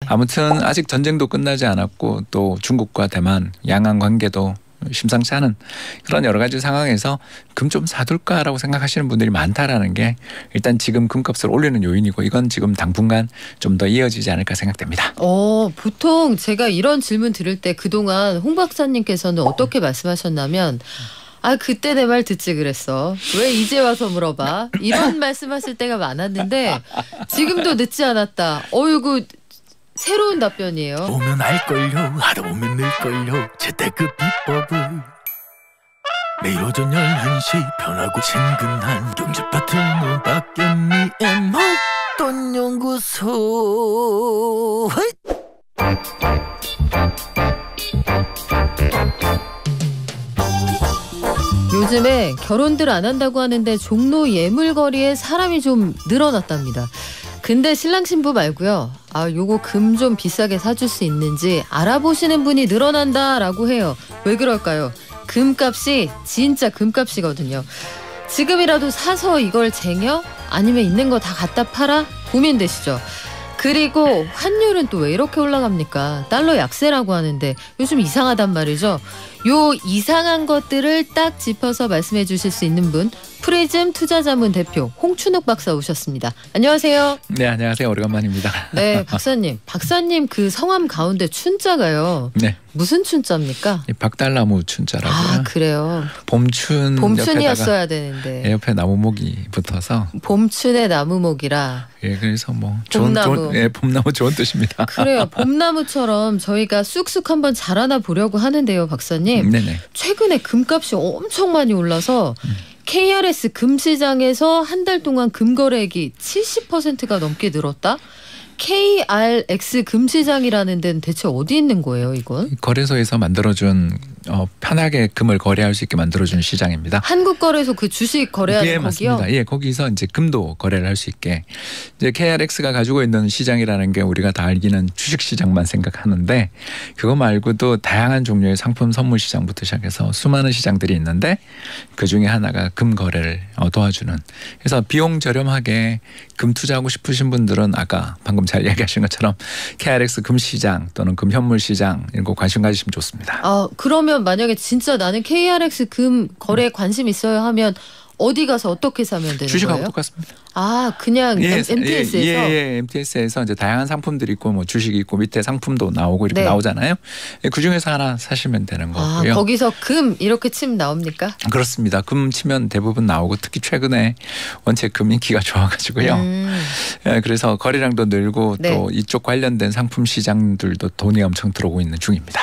아무튼 아직 전쟁도 끝나지 않았고 또 중국과 대만 양안 관계도 심상치 않은 그런 여러 가지 상황에서 금 좀 사둘까라고 생각하시는 분들이 많다라는 게 일단 지금 금값을 올리는 요인이고 이건 지금 당분간 좀 더 이어지지 않을까 생각됩니다. 보통 제가 이런 질문 들을 때 그동안 홍 박사님께서는 어떻게 말씀하셨냐면 그때 내 말 듣지 그랬어. 왜 이제 와서 물어봐. 이런 말씀하실 때가 많았는데 지금도 늦지 않았다. 어이구 새로운 답변이에요. 보면 알걸요. 하다 보면 늘걸요. 재테크 비법을 매일 오전 11시 편하고 친근한 경제 파트너 박연미의 목돈 연구소. 요즘에 결혼들 안 한다고 하는데 종로 예물거리에 사람이 좀 늘어났답니다. 근데 신랑 신부 말고요. 요거 금 좀 비싸게 사줄 수 있는지 알아보시는 분이 늘어난다라고 해요. 왜 그럴까요? 금값이 진짜 금값이거든요. 지금이라도 사서 이걸 쟁여? 아니면 있는 거 다 갖다 팔아? 고민되시죠? 그리고 환율은 또 왜 이렇게 올라갑니까? 달러 약세라고 하는데 요즘 이상하단 말이죠. 요 이상한 것들을 딱 짚어서 말씀해 주실 수 있는 분, 프리즘 투자자문 대표 홍춘욱 박사 오셨습니다. 안녕하세요. 네, 안녕하세요. 오래간만입니다. 네, 박사님 그 성함 가운데 춘자가요. 네. 무슨 춘자입니까? 박달나무 춘자라고요. 그래요. 옆에다가 봄춘이었어야 되는데. 옆에 나무목이 붙어서 봄춘의 나무목이라. 그래서 뭐 봄나무. 봄나무 좋은 뜻입니다. 그래요. 봄나무처럼 저희가 쑥쑥 한번 자라나 보려고 하는데요, 박사님. 네네. 최근에 금값이 엄청 많이 올라서 KRS 금시장에서 한 달 동안 금거래액이 70%가 넘게 늘었다? KRX 금시장이라는 데는 대체 어디 있는 거예요, 이건? 거래소에서 만들어준 편하게 금을 거래할 수 있게 만들어준 시장입니다. 한국거래소 그 주식 거래하는 거기요? 맞습니다. 예, 거기서 이제 금도 거래를 할 수 있게 이제 KRX가 가지고 있는 시장이라는 게 우리가 다 알기는 주식 시장만 생각하는데 그거 말고도 다양한 종류의 상품 선물 시장부터 시작해서 수많은 시장들이 있는데 그 중에 하나가 금 거래를 도와주는. 그래서 비용 저렴하게 금 투자하고 싶으신 분들은 아까 방금 잘 이야기하신 것처럼 KRX 금시장 또는 금현물시장 이런 거 관심 가지시면 좋습니다. 그러면 만약에 진짜 나는 KRX 금 거래에 관심 있어요 하면 어디 가서 어떻게 사면 되는 주식하고 거예요? 똑같습니다. 그냥 MTS에서? 예, MTS에서 이제 다양한 상품들이 있고 뭐 주식이 있고 밑에 상품도 나오고 이렇게 나오잖아요. 그 중에서 하나 사시면 되는 거고요. 거기서 금 이렇게 치면 나옵니까? 그렇습니다. 금 치면 대부분 나오고 특히 최근에 원체 금 인기가 좋아가지고요. 그래서 거래량도 늘고 또 이쪽 관련된 상품 시장들도 돈이 엄청 들어오고 있는 중입니다.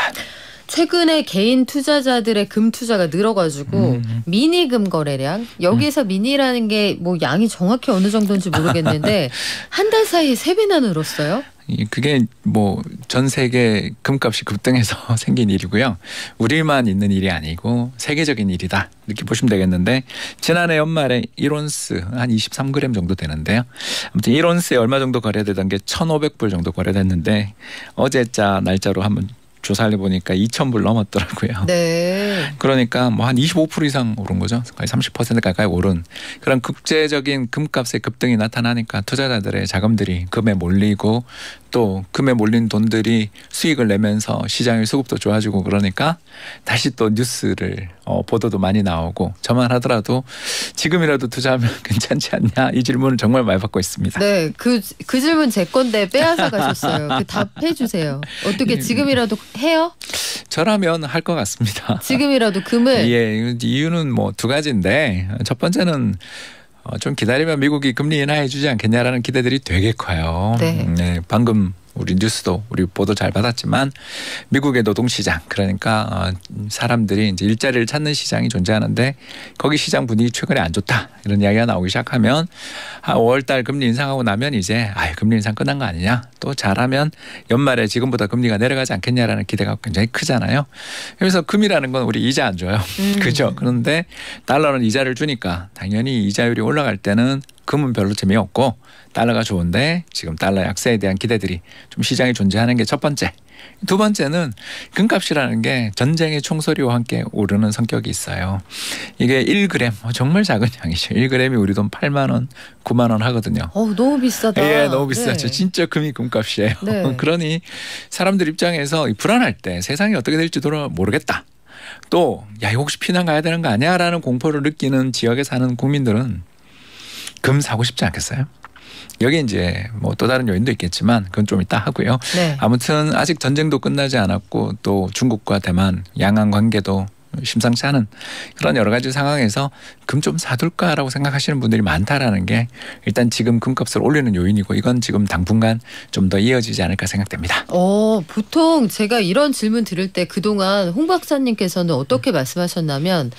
최근에 개인 투자자들의 금 투자가 늘어가지고 미니 금 거래량 여기에서 미니라는 게 뭐 양이 정확히 어느 정도인지 모르겠는데 한 달 사이에 3배나 늘었어요. 그게 뭐 전 세계 금값이 급등해서 생긴 일이고요. 우리만 있는 일이 아니고 세계적인 일이다 이렇게 보시면 되겠는데 지난해 연말에 1온스 한 23g 정도 되는데요. 아무튼 1온스에 얼마 정도 거래되던 게 1,500불 정도 거래됐는데 어제자 날짜로 한번 조사를 해보니까 2,000불 넘었더라고요. 네. 그러니까 뭐 한 25% 이상 오른 거죠. 거의 30% 가까이 오른 그런 국제적인 금값의 급등이 나타나니까 투자자들의 자금들이 금에 몰리고 또 금에 몰린 돈들이 수익을 내면서 시장의 수급도 좋아지고 그러니까 다시 또 뉴스를 보도도 많이 나오고 저만 하더라도 지금이라도 투자하면 괜찮지 않냐 이 질문을 정말 많이 받고 있습니다. 네, 그 질문 제 건데 빼앗아 가셨어요. 그 답해 주세요. 어떻게 지금이라도 해요? 저라면 할 것 같습니다. 지금이라도 금을? 예, 이유는 뭐 두 가지인데 첫 번째는 좀 기다리면 미국이 금리 인하해 주지 않겠냐라는 기대들이 되게 커요. 네, 방금 우리 뉴스도 우리 보도 잘 받았지만 미국의 노동시장 그러니까 사람들이 이제 일자리를 찾는 시장이 존재하는데 거기 시장 분위기 최근에 안 좋다 이런 이야기가 나오기 시작하면 5월달 금리 인상하고 나면 이제 금리 인상 끝난 거 아니냐 또 잘하면 연말에 지금보다 금리가 내려가지 않겠냐라는 기대가 굉장히 크잖아요. 그래서 금이라는 건 우리 이자 안 줘요. 그죠? 그런데 달러는 이자를 주니까 당연히 이자율이 올라갈 때는 금은 별로 재미없고 달러가 좋은데 지금 달러 약세에 대한 기대들이 좀 시장에 존재하는 게 첫 번째. 두 번째는 금값이라는 게 전쟁의 총소리와 함께 오르는 성격이 있어요. 이게 1g 정말 작은 양이죠. 1g이 우리 돈 8만 원, 9만 원 하거든요. 너무 비싸다. 예, 너무 비싸죠. 네. 진짜 금이 금값이에요. 네. 그러니 사람들 입장에서 불안할 때 세상이 어떻게 될지도 모르겠다. 또 야, 이거 혹시 피난 가야 되는 거 아니야? 라는 공포를 느끼는 지역에 사는 국민들은 금 사고 싶지 않겠어요? 여기 이제 뭐 또 다른 요인도 있겠지만 그건 좀 이따 하고요. 네. 아무튼 아직 전쟁도 끝나지 않았고 또 중국과 대만 양안 관계도 심상치 않은 그런 여러 가지 상황에서 금 좀 사둘까라고 생각하시는 분들이 많다라는 게 일단 지금 금값을 올리는 요인이고 이건 지금 당분간 좀 더 이어지지 않을까 생각됩니다. 보통 제가 이런 질문 들을 때 그동안 홍 박사님께서는 어떻게 말씀하셨냐면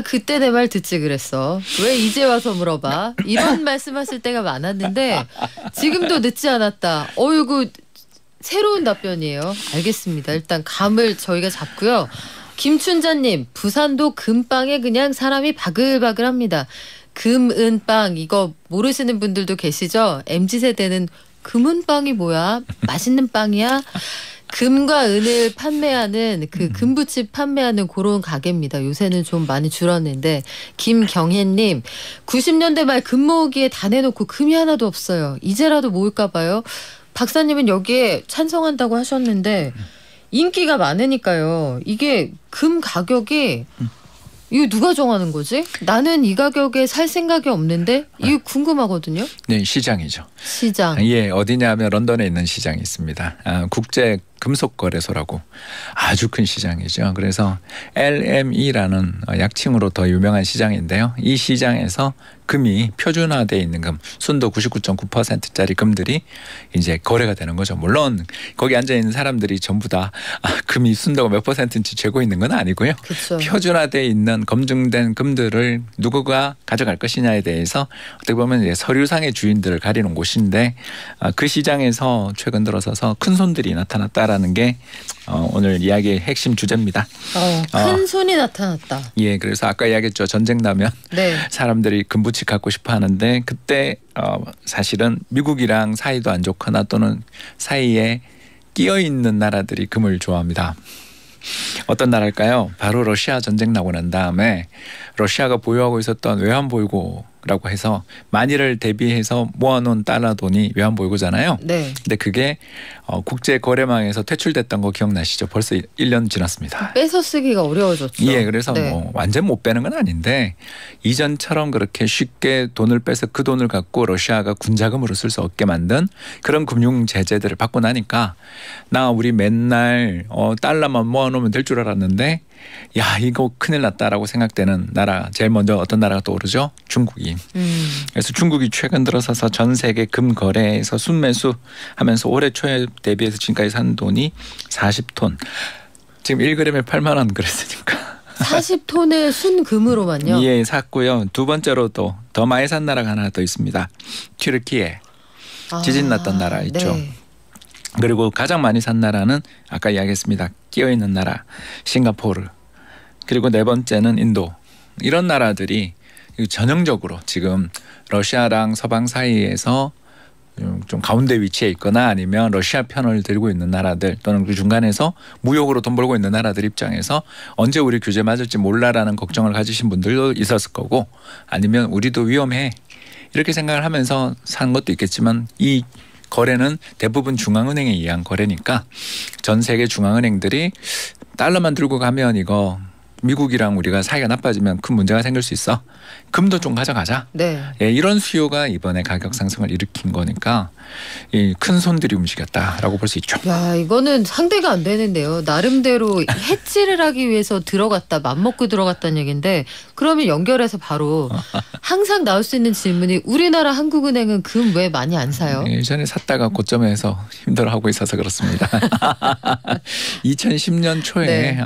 그때 내 말 듣지 그랬어. 왜 이제 와서 물어봐. 이런 말씀하실 때가 많았는데 지금도 늦지 않았다. 이거 새로운 답변이에요. 알겠습니다. 일단 감을 저희가 잡고요. 김춘자님, 부산도 금빵에 그냥 사람이 바글바글합니다. 금은빵 이거 모르시는 분들도 계시죠? MZ세대는 금은빵이 뭐야? 맛있는 빵이야? 금과 은을 판매하는 그 금부칩 판매하는 그런 가게입니다. 요새는 좀 많이 줄었는데 김경혜님 90년대 말 금 모으기에 다 내놓고 금이 하나도 없어요. 이제라도 모을까 봐요. 박사님은 여기에 찬성한다고 하셨는데 인기가 많으니까요. 이게 금 가격이 이거 누가 정하는 거지? 나는 이 가격에 살 생각이 없는데 이거 궁금하거든요. 네, 시장이죠. 시장. 예, 어디냐면 런던에 있는 시장이 있습니다. 국제 금속거래소라고 아주 큰 시장이죠. 그래서 LME라는 약칭으로 더 유명한 시장인데요. 이 시장에서 금이 표준화되어 있는 금, 순도 99.9%짜리 금들이 이제 거래가 되는 거죠. 물론 거기 앉아 있는 사람들이 전부 다 금이 순도가 몇 %인지 재고 있는 건 아니고요. 그쵸. 표준화되어 있는 검증된 금들을 누구가 가져갈 것이냐에 대해서 어떻게 보면 이제 서류상의 주인들을 가리는 곳인데 그 시장에서 최근 들어서서 큰 손들이 나타났다라는 게 오늘 이야기의 핵심 주제입니다. 큰 손이 나타났다. 예, 그래서 아까 이야기했죠. 전쟁 나면 네. 사람들이 금부치 갖고 싶어 하는데 그때 사실은 미국이랑 사이도 안 좋거나 또는 사이에 끼어 있는 나라들이 금을 좋아합니다. 어떤 나라일까요? 바로 러시아 전쟁 나고 난 다음에 러시아가 보유하고 있었던 외환보유고라고 해서 만일을 대비해서 모아놓은 달러 돈이 외환보유고잖아요. 네. 근데 그게 국제거래망에서 퇴출됐던 거 기억나시죠? 벌써 1년 지났습니다. 빼서 쓰기가 어려워졌죠. 예, 그래서 네. 뭐 완전 못 빼는 건 아닌데 이전처럼 그렇게 쉽게 돈을 빼서 그 돈을 갖고 러시아가 군자금으로 쓸 수 없게 만든 그런 금융 제재들을 받고 나니까 우리 맨날 달러만 모아놓으면 될 줄 알았는데 야, 이거 큰일 났다라고 생각되는 나라 제일 먼저 어떤 나라가 떠오르죠? 중국이. 그래서 중국이 최근 들어서서 전 세계 금 거래에서 순매수 하면서 올해 초에 대비해서 지금까지 산 돈이 40톤. 지금 1g에 8만 원 그랬으니까. 40톤의 순금으로만요? 예, 샀고요. 두 번째로 또 더 많이 산 나라가 하나 더 있습니다. 튀르키예. 지진 났던 나라 있죠. 네. 그리고 가장 많이 산 나라는 아까 이야기했습니다. 끼어있는 나라 싱가포르. 그리고 네 번째는 인도. 이런 나라들이 전형적으로 지금 러시아랑 서방 사이에서 좀 가운데 위치에 있거나 아니면 러시아 편을 들고 있는 나라들 또는 그 중간에서 무역으로 돈 벌고 있는 나라들 입장에서 언제 우리 규제 맞을지 몰라라는 걱정을 가지신 분들도 있었을 거고 아니면 우리도 위험해 이렇게 생각을 하면서 산 것도 있겠지만 이 거래는 대부분 중앙은행에 의한 거래니까 전 세계 중앙은행들이 달러만 들고 가면 이거 미국이랑 우리가 사이가 나빠지면 큰 문제가 생길 수 있어. 금도 좀 가져가자. 네. 예, 이런 수요가 이번에 가격 상승을 일으킨 거니까 이 큰 손들이 움직였다라고 볼 수 있죠. 야, 이거는 상대가 안 되는데요. 나름대로 해치를 하기 위해서 들어갔다, 맘먹고 들어갔다는 얘기인데 그러면 연결해서 바로 항상 나올 수 있는 질문이 우리나라 한국은행은 금 왜 많이 안 사요? 예전에 샀다가 고점에서 힘들어하고 있어서 그렇습니다. 2010년 초에 네.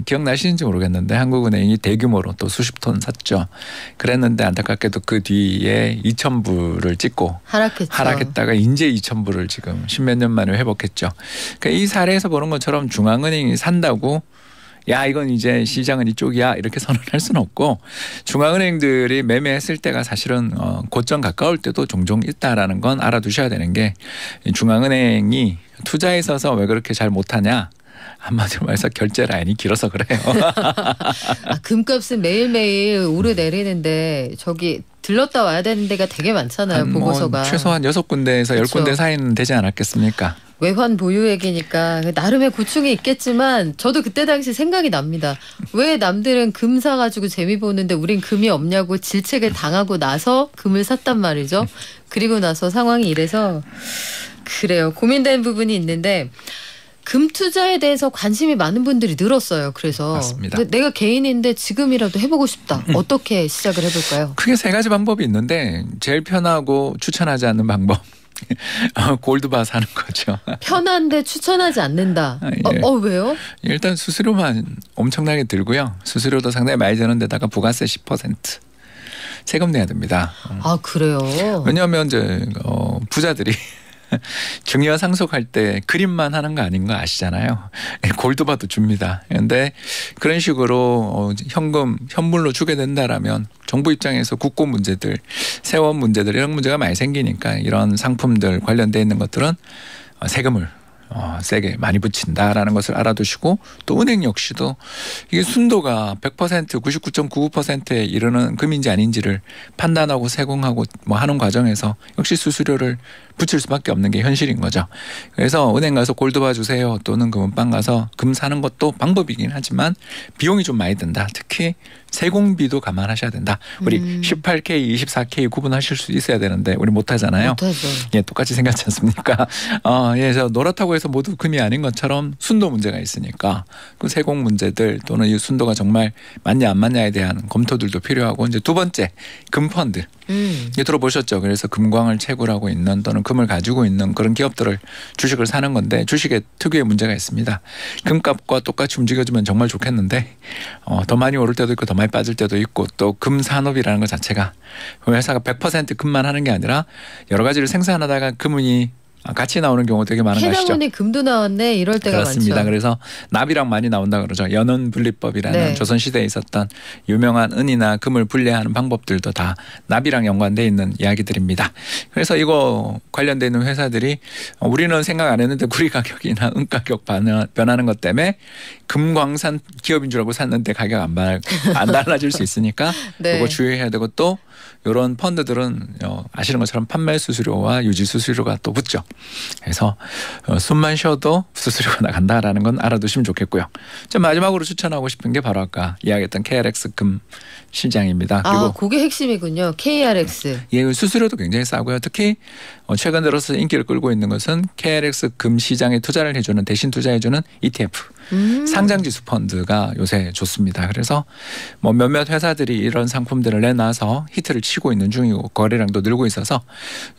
기억나시는지 모르겠는데 한국은행이 대규모로 또 수십 톤 샀죠. 그랬는데 안타깝게도 그 뒤에 2,000불을 찍고 하락했다가 이제 2,000불을 지금 십몇 년 만에 회복했죠. 그러니까 이 사례에서 보는 것처럼 중앙은행이 산다고 야 이건 이제 시장은 이쪽이야 이렇게 선언할 수는 없고 중앙은행들이 매매했을 때가 사실은 고점 가까울 때도 종종 있다라는 건 알아두셔야 되는 게 중앙은행이 투자에 있어서 왜 그렇게 잘 못하냐. 한마디로 말해서 결제 라인이 길어서 그래요. 금값은 매일매일 오르내리는데 저기 들렀다 와야 되는 데가 되게 많잖아요. 보고서가. 최소한 6군데에서 그렇죠. 10군데 사이는 되지 않았겠습니까? 외환 보유액이니까 나름의 고충이 있겠지만 저도 그때 당시 생각이 납니다. 왜 남들은 금 사가지고 재미 보는데 우린 금이 없냐고 질책을 당하고 나서 금을 샀단 말이죠. 그리고 나서 상황이 이래서 그래요. 고민되는 부분이 있는데 금 투자에 대해서 관심이 많은 분들이 늘었어요. 그래서 맞습니다. 내가 개인인데 지금이라도 해보고 싶다. 어떻게 시작을 해볼까요? 크게 3가지 방법이 있는데 제일 편하고 추천하지 않는 방법. 골드바 사는 거죠. 편한데 추천하지 않는다. 예. 왜요? 일단 수수료만 엄청나게 들고요. 수수료도 상당히 많이 드는 데다가 부가세 10% 세금 내야 됩니다. 아 그래요? 왜냐하면 이제 부자들이 증여 상속할 때 그림만 하는 거 아닌 거 아시잖아요. 골드바도 줍니다. 그런데 그런 식으로 현물로 주게 된다라면 정부 입장에서 국고 문제들, 세원 문제들 이런 문제가 많이 생기니까 이런 상품들 관련돼 있는 것들은 세금을 세게 많이 붙인다라는 것을 알아두시고 또 은행 역시도 이게 순도가 100% 99.99%에 이르는 금인지 아닌지를 판단하고 세공하고 뭐 하는 과정에서 역시 수수료를 붙일 수밖에 없는 게 현실인 거죠. 그래서 은행 가서 골드바 주세요 또는 금은방 가서 금 사는 것도 방법이긴 하지만 비용이 좀 많이 든다. 특히 세공비도 감안하셔야 된다. 우리 18K, 24K 구분하실 수 있어야 되는데 우리 못하잖아요. 못하죠. 예, 똑같이 생각지 않습니까? 그래서 노랗다고 해서 모두 금이 아닌 것처럼 순도 문제가 있으니까 그 세공 문제들 또는 이 순도가 정말 맞냐 안 맞냐에 대한 검토들도 필요하고 이제 두 번째 금펀드. 이게 들어보셨죠? 그래서 금광을 채굴하고 있는 또는 금을 가지고 있는 그런 기업들을 주식을 사는 건데 주식에 특유의 문제가 있습니다. 금값과 똑같이 움직여주면 정말 좋겠는데 더 많이 오를 때도 있고 더 많이 빠질 때도 있고 또 금산업이라는 것 자체가 회사가 100% 금만 하는 게 아니라 여러 가지를 생산하다가 금이 같이 나오는 경우 되게 많은 거 아시죠? 해당원에 금도 나왔네 이럴 때가 그렇습니다. 많죠. 그래서 납이랑 많이 나온다 그러죠. 연운분리법이라는 네. 조선시대에 있었던 유명한 은이나 금을 분리하는 방법들도 다 납이랑 연관되어 있는 이야기들입니다. 그래서 이거 관련되어 있는 회사들이 우리는 생각 안 했는데 구리 가격이나 은 가격 변하는 것 때문에 금광산 기업인 줄 알고 샀는데 가격 안 달라질 수 있으니까 네. 그거 주의해야 되고 또 이런 펀드들은 아시는 것처럼 판매 수수료와 유지 수수료가 또 붙죠. 그래서 숨만 쉬어도 수수료가 나간다라는 건 알아두시면 좋겠고요. 좀 마지막으로 추천하고 싶은 게 바로 아까 이야기했던 KRX 금 시장입니다. 그리고 그게 핵심이군요. KRX. 예, 수수료도 굉장히 싸고요. 특히 최근 들어서 인기를 끌고 있는 것은 KRX 금 시장에 투자를 해주는 대신 투자해주는 ETF. 상장지수 펀드가 요새 좋습니다. 그래서 뭐 몇몇 회사들이 이런 상품들을 내놔서 히트를 치고 있는 중이고 거래량도 늘고 있어서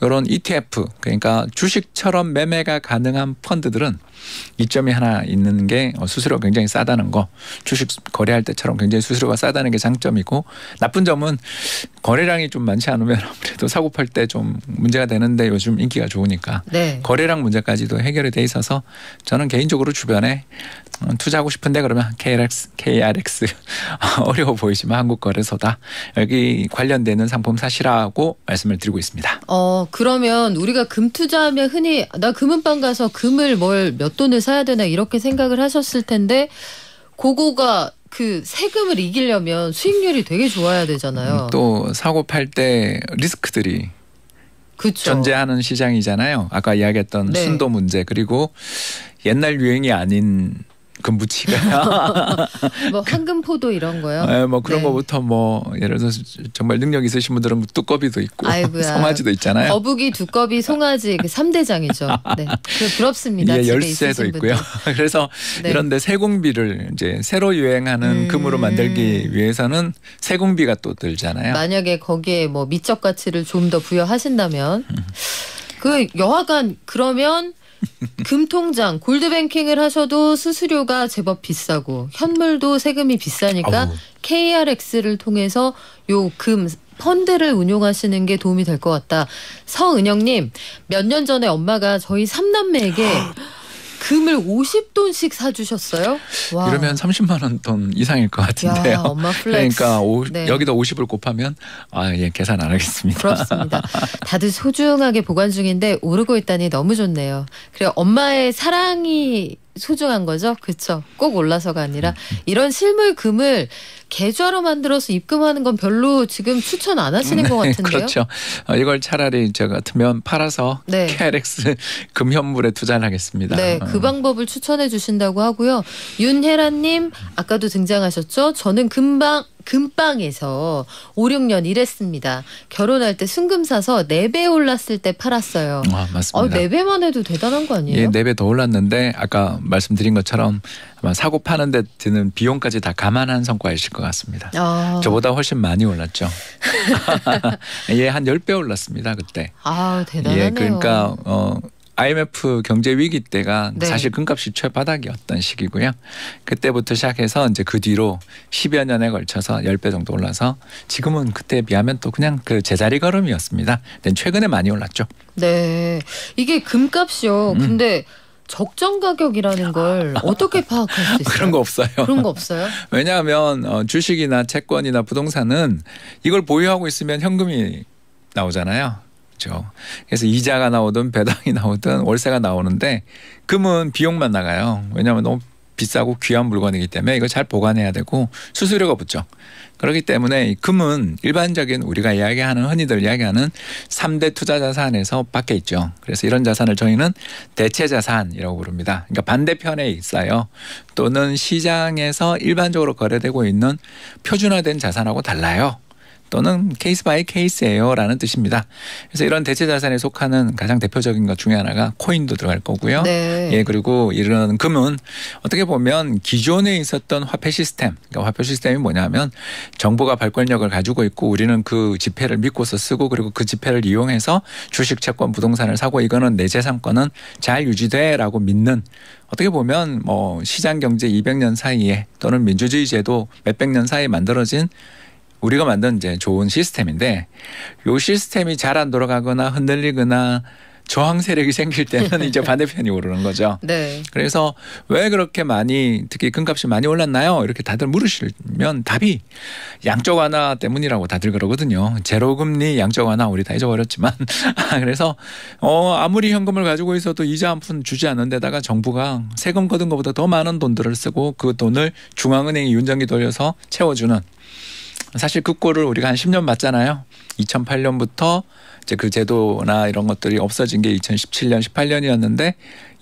이런 ETF 그러니까 주식처럼 매매가 가능한 펀드들은 이점이 하나 있는 게 수수료가 굉장히 싸다는 거. 주식 거래할 때처럼 굉장히 수수료가 싸다는 게 장점이고 나쁜 점은 거래량이 좀 많지 않으면 아무래도 사고 팔 때 좀 문제가 되는데 요즘 인기가 좋으니까 네. 거래량 문제까지도 해결이 돼 있어서 저는 개인적으로 주변에 투자하고 싶은데 그러면 KRX 어려워 보이지만 한국거래소다. 여기 관련되는 상품 사시라고 말씀을 드리고 있습니다. 그러면 우리가 금 투자하면 흔히 나 금은방 가서 금을 몇 돈을 사야 되나 이렇게 생각을 하셨을 텐데 그거가 그 세금을 이기려면 수익률이 되게 좋아야 되잖아요. 또 사고 팔 때 리스크들이 그쵸. 존재하는 시장이잖아요. 아까 이야기했던 네. 순도 문제 그리고 옛날 유행이 아닌 금붙이가 뭐 황금포도 이런 거요? 네, 뭐 그런 네. 거부터 뭐 예를 들어서 정말 능력 있으신 분들은 뚜꺼비도 있고 아이고야. 송아지도 있잖아요. 거북이, 두꺼비, 송아지 그 3대장이죠. 네. 부럽습니다. 예, 집에 열쇠도 있으신 있고요. 분들. 그래서 네. 이런데 세공비를 이제 새로 유행하는 금으로 만들기 위해서는 세공비가 또 들잖아요. 만약에 거기에 뭐 미적 가치를 좀 더 부여하신다면 그 여하간 그러면 금통장 골드뱅킹을 하셔도 수수료가 제법 비싸고 현물도 세금이 비싸니까 KRX를 통해서 요 금 펀드를 운용하시는 게 도움이 될 것 같다. 서은영님 몇 년 전에 엄마가 저희 3남매에게 금을 50돈씩 사주셨어요? 와. 이러면 30만 원 돈 이상일 것 같은데요. 야, 엄마 플렉스. 그러니까 네. 여기다 50을 곱하면 계산 안 하겠습니다. 부럽습니다. 다들 소중하게 보관 중인데 오르고 있다니 너무 좋네요. 그래 엄마의 사랑이 소중한 거죠? 그렇죠. 꼭 올라서가 아니라 이런 실물 금을 계좌로 만들어서 입금하는 건 별로 지금 추천 안 하시는 것 같은데요? 그렇죠. 이걸 차라리 저 같으면 팔아서 네. KRX 금현물에 투자를 하겠습니다. 네, 그 방법을 추천해 주신다고 하고요. 윤혜란님 아까도 등장하셨죠? 저는 금방에서 5, 6년 일했습니다. 결혼할 때 순금 사서 4배 올랐을 때 팔았어요. 맞습니다. 4배만 해도 대단한 거 아니에요? 4배 더 올랐는데 아까 말씀드린 것처럼 아마 사고 파는 데 드는 비용까지 다 감안한 성과이실 것 같습니다. 저보다 훨씬 많이 올랐죠. 한 10배 올랐습니다. 그때. 대단하네요. 그러니까 IMF 경제 위기 때가 네. 사실 금값이 최바닥이었던 시기고요. 그때부터 시작해서 이제 그 뒤로 10여 년에 걸쳐서 10배 정도 올라서 지금은 그때에 비하면 또 그냥 그 제자리 걸음이었습니다. 근데 최근에 많이 올랐죠. 네. 이게 금값이요. 근데 적정 가격이라는 걸 어떻게 파악할 수 있어요? 그런 거 없어요. 그런 거 없어요? 왜냐하면 주식이나 채권이나 부동산은 이걸 보유하고 있으면 현금이 나오잖아요. 그렇죠. 그래서 이자가 나오든 배당이 나오든 월세가 나오는데 금은 비용만 나가요. 왜냐하면 너무 비싸고 귀한 물건이기 때문에 이걸 잘 보관해야 되고 수수료가 붙죠. 그렇기 때문에 금은 일반적인 우리가 이야기하는 흔히들 이야기하는 3대 투자 자산에서 밖에 있죠. 그래서 이런 자산을 저희는 대체 자산이라고 부릅니다. 그러니까 반대편에 있어요. 또는 시장에서 일반적으로 거래되고 있는 표준화된 자산하고 달라요. 또는 케이스 바이 케이스예요 라는 뜻입니다. 그래서 이런 대체 자산에 속하는 가장 대표적인 것 중에 하나가 코인도 들어갈 거고요. 네. 그리고 이런 금은 어떻게 보면 기존에 있었던 화폐 시스템, 그러니까 화폐 시스템이 뭐냐면 정부가 발권력을 가지고 있고 우리는 그 지폐를 믿고서 쓰고 그리고 그 지폐를 이용해서 주식, 채권, 부동산을 사고 이거는 내 재산권은 잘 유지돼라고 믿는 어떻게 보면 시장 경제 200년 사이에 또는 민주주의 제도 몇백 년 사이에 만들어진 우리가 만든 이제 좋은 시스템인데 이 시스템이 잘 안 돌아가거나 흔들리거나 저항 세력이 생길 때는 이제 반대편이 오르는 거죠. 네. 그래서 왜 그렇게 많이 특히 금값이 많이 올랐나요? 이렇게 다들 물으시면 답이 양적 완화 때문이라고 다들 그러거든요. 제로금리 양적 완화 우리 다 잊어버렸지만 그래서 아무리 현금을 가지고 있어도 이자 한 푼 주지 않는 데다가 정부가 세금 거둔 것보다 더 많은 돈들을 쓰고 그 돈을 중앙은행이 윤정기 돌려서 채워주는 사실 그 꼴을 우리가 한 10년 봤잖아요. 2008년부터 이제 그 제도나 이런 것들이 없어진 게 2017년, 18년이었는데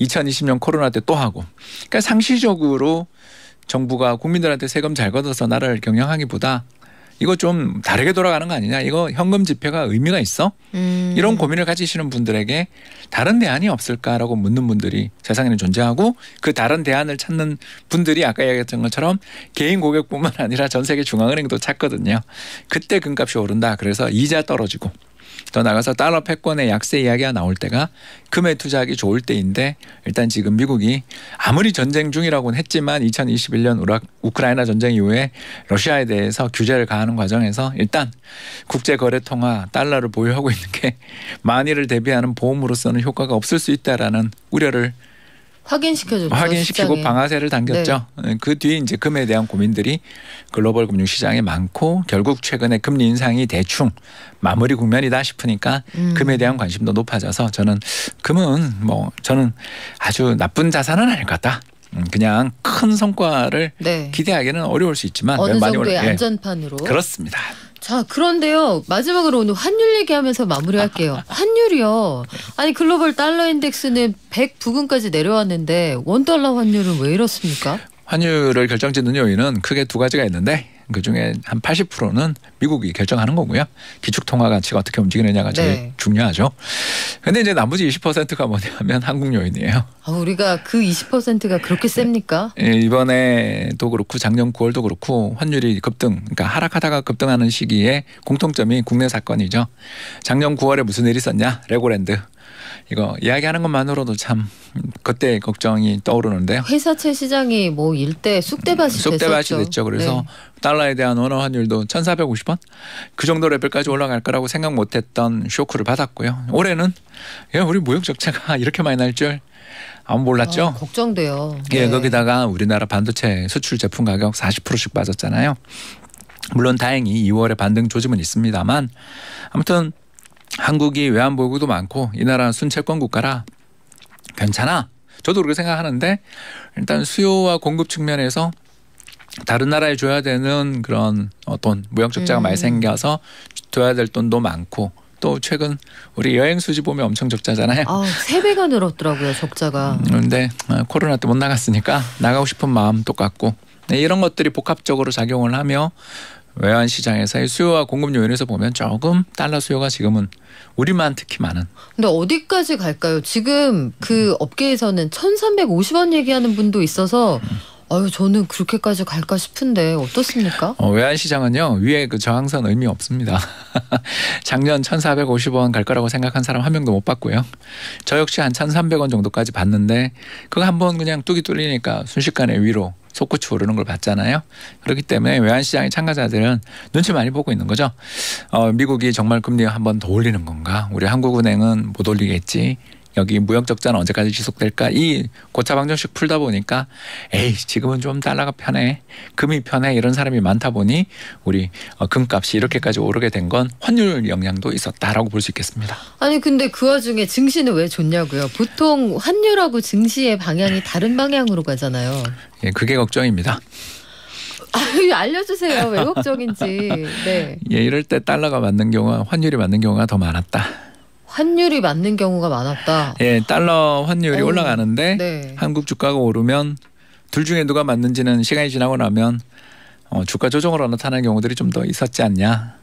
2020년 코로나 때 또 하고. 그러니까 상시적으로 정부가 국민들한테 세금 잘 걷어서 나라를 경영하기보다 이거 좀 다르게 돌아가는 거 아니냐. 이거 현금 지폐가 의미가 있어? 이런 고민을 가지시는 분들에게 다른 대안이 없을까라고 묻는 분들이 세상에는 존재하고 그 다른 대안을 찾는 분들이 아까 얘기했던 것처럼 개인 고객뿐만 아니라 전 세계 중앙은행도 찾거든요. 그때 금값이 오른다. 그래서 이자 떨어지고 더 나가서 달러 패권의 약세 이야기가 나올 때가 금에 투자하기 좋을 때인데 일단 지금 미국이 아무리 전쟁 중이라고는 했지만 2021년 우크라이나 전쟁 이후에 러시아에 대해서 규제를 가하는 과정에서 일단 국제거래통화 달러를 보유하고 있는 게 만일을 대비하는 보험으로서는 효과가 없을 수 있다라는 우려를 확인시켜줬죠. 확인시키고 시장에. 방아쇠를 당겼죠. 네. 그 뒤에 이제 금에 대한 고민들이 글로벌 금융시장에 많고 결국 최근에 금리 인상이 대충 마무리 국면이다 싶으니까 금에 대한 관심도 높아져서 저는 금은 저는 아주 나쁜 자산은 아닐 것 같다. 그냥 큰 성과를 네. 기대하기는 어려울 수 있지만 어느 정도의 안전판으로. 그렇습니다. 자, 그런데요. 마지막으로 오늘 환율 얘기하면서 마무리할게요. 환율이요. 아니 글로벌 달러 인덱스는 100 부근까지 내려왔는데 원달러 환율은 왜 이렇습니까? 환율을 결정짓는 요인은 크게 두 가지가 있는데 그중에 한 80%는 미국이 결정하는 거고요. 기축통화 가치가 어떻게 움직이느냐가 제일 중요하죠. 그런데 이제 나머지 20%가 뭐냐면 한국 요인이에요. 우리가 그 20%가 그렇게 셉니까? 이번에도 그렇고 작년 9월도 그렇고 환율이 그러니까 하락하다가 급등하는 시기에 공통점이 국내 사건이죠. 작년 9월에 무슨 일이 있었냐? 레고랜드. 이거 이야기하는 것만으로도 참 그때 걱정이 떠오르는데요. 회사채 시장이 일대 쑥대밭이 됐죠. 그래서 달러에 대한 원화 환율도 1,450원 그 정도 레벨까지 올라갈 거라고 생각 못했던 쇼크를 받았고요. 올해는 우리 무역 적자가 이렇게 많이 날 줄 아무 몰랐죠? 걱정돼요. 예, 거기다가 우리나라 반도체 수출 제품 가격 40%씩 빠졌잖아요. 물론 다행히 2월에 반등 조짐은 있습니다만 아무튼 한국이 외환보유고도 많고 이 나라 순채권 국가라 괜찮아. 저도 그렇게 생각하는데 일단 수요와 공급 측면에서 다른 나라에 줘야 되는 그런 돈, 무역 적자가 많이 생겨서 줘야 될 돈도 많고 또 최근 우리 여행 수지 보면 엄청 적자잖아요. 3배가 늘었더라고요, 적자가. 그런데 코로나 때 못 나갔으니까 나가고 싶은 마음 똑같고 이런 것들이 복합적으로 작용을 하며 외환 시장에서의 수요와 공급 요인에서 보면 조금 달러 수요가 지금은 우리만 특히 많은. 근데 어디까지 갈까요? 지금 그 업계에서는 1,350원 얘기하는 분도 있어서 저는 그렇게까지 갈까 싶은데 어떻습니까? 외환 시장은요. 위에 그 저항선 의미 없습니다. 작년 1,450원 갈 거라고 생각한 사람 한 명도 못 봤고요. 저 역시 한 1,300원 정도까지 봤는데 그거 한번 그냥 뚝이 뚫리니까 순식간에 위로 솟구치 오르는 걸 봤잖아요. 그렇기 때문에 외환 시장의 참가자들은 눈치 많이 보고 있는 거죠. 미국이 정말 금리 한 번 더 올리는 건가? 우리 한국은행은 못 올리겠지. 여기 무역 적자는 언제까지 지속될까? 이 고차방정식 풀다 보니까 지금은 좀 달러가 편해. 금이 편해. 이런 사람이 많다 보니 우리 금값이 이렇게까지 오르게 된 건 환율 영향도 있었다라고 볼 수 있겠습니다. 아니 근데 그 와중에 증시는 왜 좋냐고요. 보통 환율하고 증시의 방향이 다른 방향으로 가잖아요. 예, 그게 걱정입니다. 알려주세요. 왜 걱정인지. 네. 예, 이럴 때 달러가 맞는 경우가 환율이 맞는 경우가 더 많았다. 환율이 맞는 경우가 많았다. 예, 달러 환율이 올라가는데 한국 주가가 오르면 둘 중에 누가 맞는지는 시간이 지나고 나면 주가 조정으로 나타나는 경우들이 좀 더 있었지 않냐.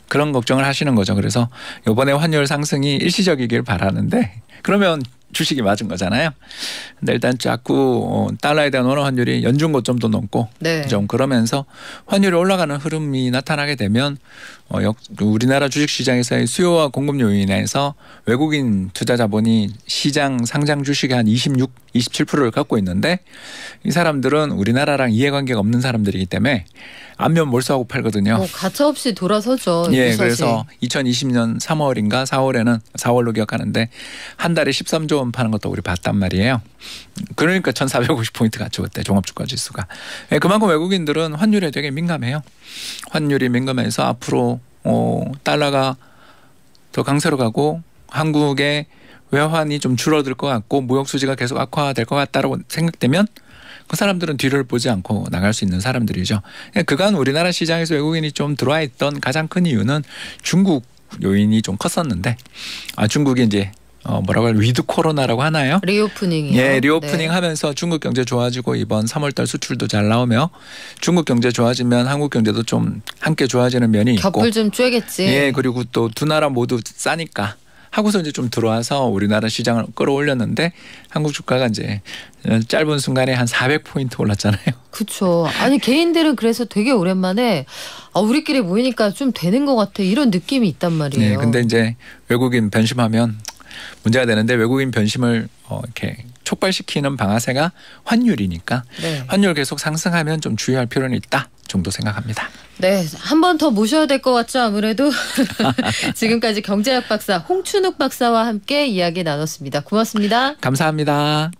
그런 걱정을 하시는 거죠. 그래서 이번에 환율 상승이 일시적이길 바라는데 그러면 주식이 맞은 거잖아요. 근데 일단 자꾸 달러에 대한 원화 환율이 연중 고점도 넘고 좀 그러면서 환율이 올라가는 흐름이 나타나게 되면 우리나라 주식시장에서의 수요와 공급 요인에서 외국인 투자 자본이 시장 상장 주식의 한 26, 27%를 갖고 있는데 이 사람들은 우리나라랑 이해관계가 없는 사람들이기 때문에 안면 몰수하고 팔거든요. 가차없이 돌아서죠. 예, 그래서 2020년 3월인가 4월에는 4월로 기억하는데 한 달에 13조 원 파는 것도 우리 봤단 말이에요. 그러니까 1,450포인트 갔죠. 그때 종합주가지수가. 예, 그만큼 외국인들은 환율에 되게 민감해요. 환율이 민감해서 앞으로 달러가 더 강세로 가고 한국의 외환이 좀 줄어들 것 같고 무역 수지가 계속 악화될 것 같다라고 생각되면 그 사람들은 뒤를 보지 않고 나갈 수 있는 사람들이죠. 그간 우리나라 시장에서 외국인이 좀 들어와 있던 가장 큰 이유는 중국 요인이 좀 컸었는데 중국이 이제 뭐라고 할까요? 위드 코로나라고 하나요? 리오프닝이요. 예, 리오프닝 하면서 중국 경제 좋아지고 이번 3월달 수출도 잘 나오며 중국 경제 좋아지면 한국 경제도 좀 함께 좋아지는 면이 있고. 겹불 좀 쬐겠지. 예, 그리고 또 두 나라 모두 싸니까 하고서 이제 좀 들어와서 우리나라 시장을 끌어올렸는데 한국 주가가 이제 짧은 순간에 한 400포인트 올랐잖아요. 그렇죠. 아니 개인들은 그래서 되게 오랜만에 우리끼리 모이니까 좀 되는 것 같아 이런 느낌이 있단 말이에요. 네, 근데 이제 외국인 변심하면 문제가 되는데 외국인 변심을 이렇게 촉발시키는 방아쇠가 환율이니까 환율 계속 상승하면 좀 주의할 필요는 있다 정도 생각합니다. 네, 한 번 더 모셔야 될 것 같죠 아무래도. 지금까지 경제학 박사 홍춘욱 박사와 함께 이야기 나눴습니다. 고맙습니다. 감사합니다.